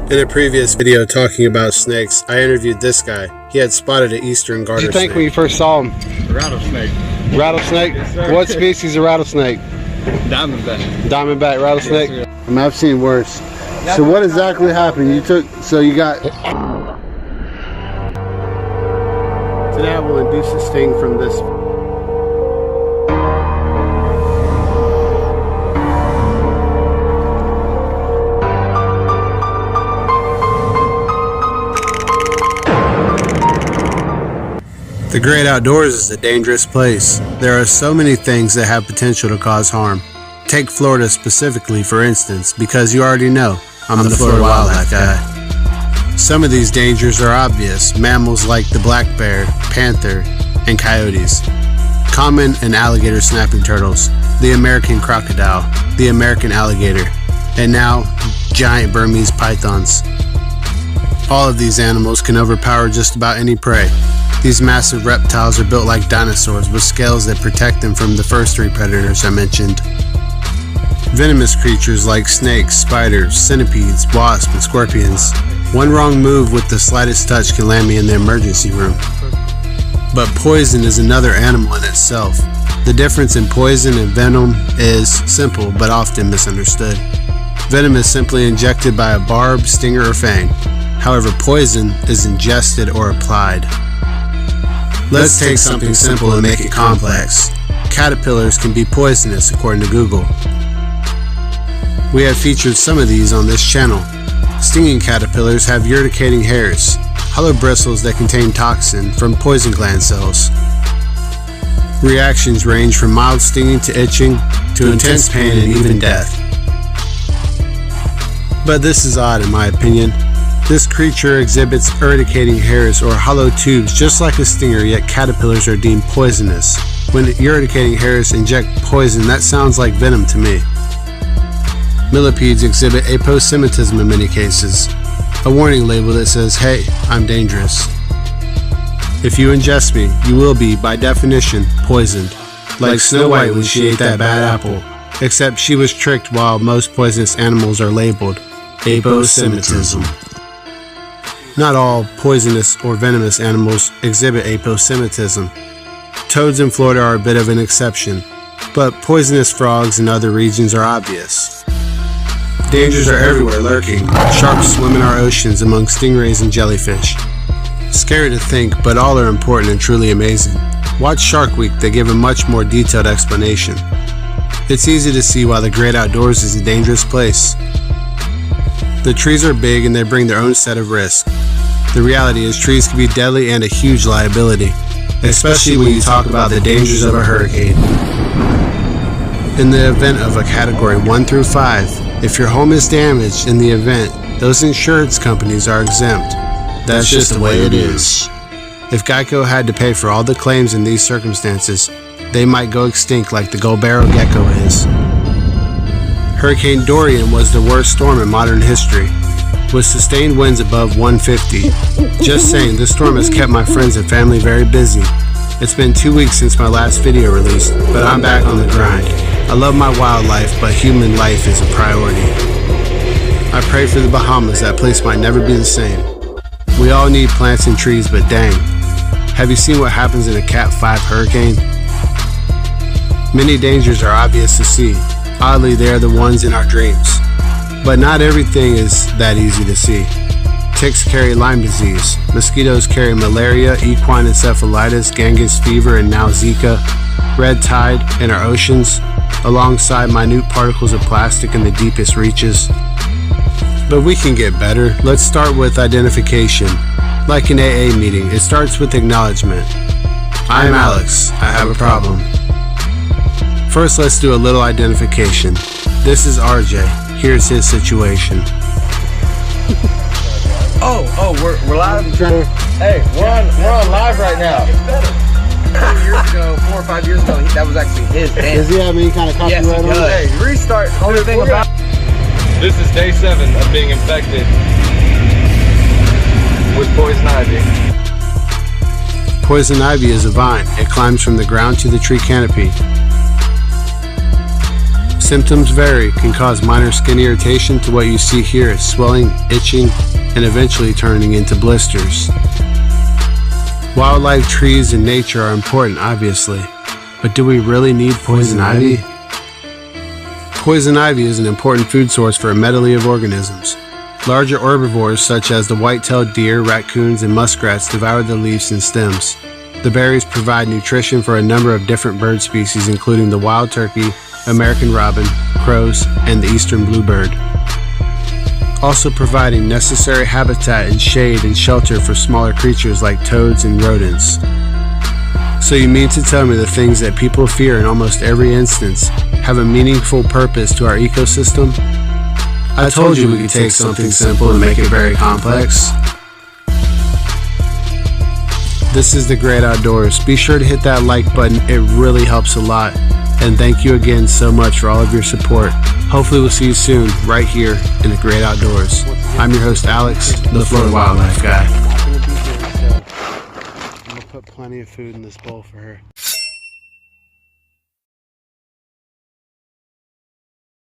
In a previous video talking about snakes, I interviewed this guy. He had spotted an eastern garter snake. What did you think when you first saw him? Rattlesnake. Rattlesnake? Yes, what species of rattlesnake? Diamondback. Diamondback rattlesnake? Yes, I mean, I've seen worse. So what exactly happened? You got... Today I will induce a sting from this. The great outdoors is a dangerous place. There are so many things that have potential to cause harm. Take Florida specifically, for instance, because you already know I'm the Florida wildlife guy. Some of these dangers are obvious. Mammals like the black bear, panther, and coyotes. Common and alligator snapping turtles, the American crocodile, the American alligator, and now giant Burmese pythons. All of these animals can overpower just about any prey. These massive reptiles are built like dinosaurs with scales that protect them from the first three predators I mentioned. Venomous creatures like snakes, spiders, centipedes, wasps, and scorpions. One wrong move with the slightest touch can land me in the emergency room. But poison is another animal in itself. The difference in poison and venom is simple but often misunderstood. Venom is simply injected by a barb, stinger, or fang. However, poison is ingested or applied. Let's take something simple and make it complex. Caterpillars can be poisonous according to Google. We have featured some of these on this channel. Stinging caterpillars have urticating hairs, hollow bristles that contain toxin from poison gland cells. Reactions range from mild stinging to itching to intense pain and even death. But this is odd in my opinion. This creature exhibits urticating hairs or hollow tubes just like a stinger, yet caterpillars are deemed poisonous. When urticating hairs inject poison, that sounds like venom to me. Millipedes exhibit aposematism in many cases, a warning label that says, hey, I'm dangerous. If you ingest me, you will be, by definition, poisoned. Like Snow White when she ate that bad apple, except she was tricked while most poisonous animals are labeled aposematism. Not all poisonous or venomous animals exhibit aposematism. Toads in Florida are a bit of an exception, but poisonous frogs in other regions are obvious. Dangers are everywhere lurking. Sharks swim in our oceans among stingrays and jellyfish. Scary to think, but all are important and truly amazing. Watch Shark Week, they give a much more detailed explanation. It's easy to see why the great outdoors is a dangerous place. The trees are big and they bring their own set of risks. The reality is trees can be deadly and a huge liability, especially when you talk about the dangers of a hurricane. In the event of a category 1 through 5, if your home is damaged in the event, those insurance companies are exempt. That's just the way it is. If Geico had to pay for all the claims in these circumstances, they might go extinct like the gold barrel gecko is. Hurricane Dorian was the worst storm in modern history, with sustained winds above 150. Just saying, this storm has kept my friends and family very busy. It's been 2 weeks since my last video released, but I'm back on the grind. I love my wildlife, but human life is a priority. I pray for the Bahamas, that place might never be the same. We all need plants and trees, but dang, have you seen what happens in a Cat 5 hurricane? Many dangers are obvious to see. Oddly, they are the ones in our dreams. But not everything is that easy to see. Ticks carry Lyme disease. Mosquitoes carry malaria, equine encephalitis, Ganges fever, and now Zika. Red tide in our oceans, alongside minute particles of plastic in the deepest reaches. But we can get better. Let's start with identification. Like an AA meeting, it starts with acknowledgement. I'm Alex. I have a problem. First, let's do a little identification. This is RJ. Here's his situation. We're live. Hey, we're on live right now. 4 or 5 years ago, that was actually his band. Does he have any kind of copyright on it? Hey, restart. Only thing about this is day 7 of being infected with poison ivy. Poison ivy is a vine. It climbs from the ground to the tree canopy. Symptoms vary, can cause minor skin irritation to what you see here as swelling, itching, and eventually turning into blisters. Wildlife, trees, and nature are important, obviously, but do we really need poison ivy? Poison ivy is an important food source for a medley of organisms. Larger herbivores such as the white-tailed deer, raccoons, and muskrats devour the leaves and stems. The berries provide nutrition for a number of different bird species, including the wild turkey, American robin, crows, and the eastern bluebird. Also providing necessary habitat and shade and shelter for smaller creatures like toads and rodents. So you mean to tell me the things that people fear in almost every instance have a meaningful purpose to our ecosystem? I told you we could take something simple and make it very complex. This is The Great Outdoors. Be sure to hit that like button, it really helps a lot. And thank you again so much for all of your support. Hopefully we'll see you soon, right here in The Great Outdoors. I'm your host Alex, the Florida Wildlife Guy. I'm gonna put plenty of food in this bowl for her.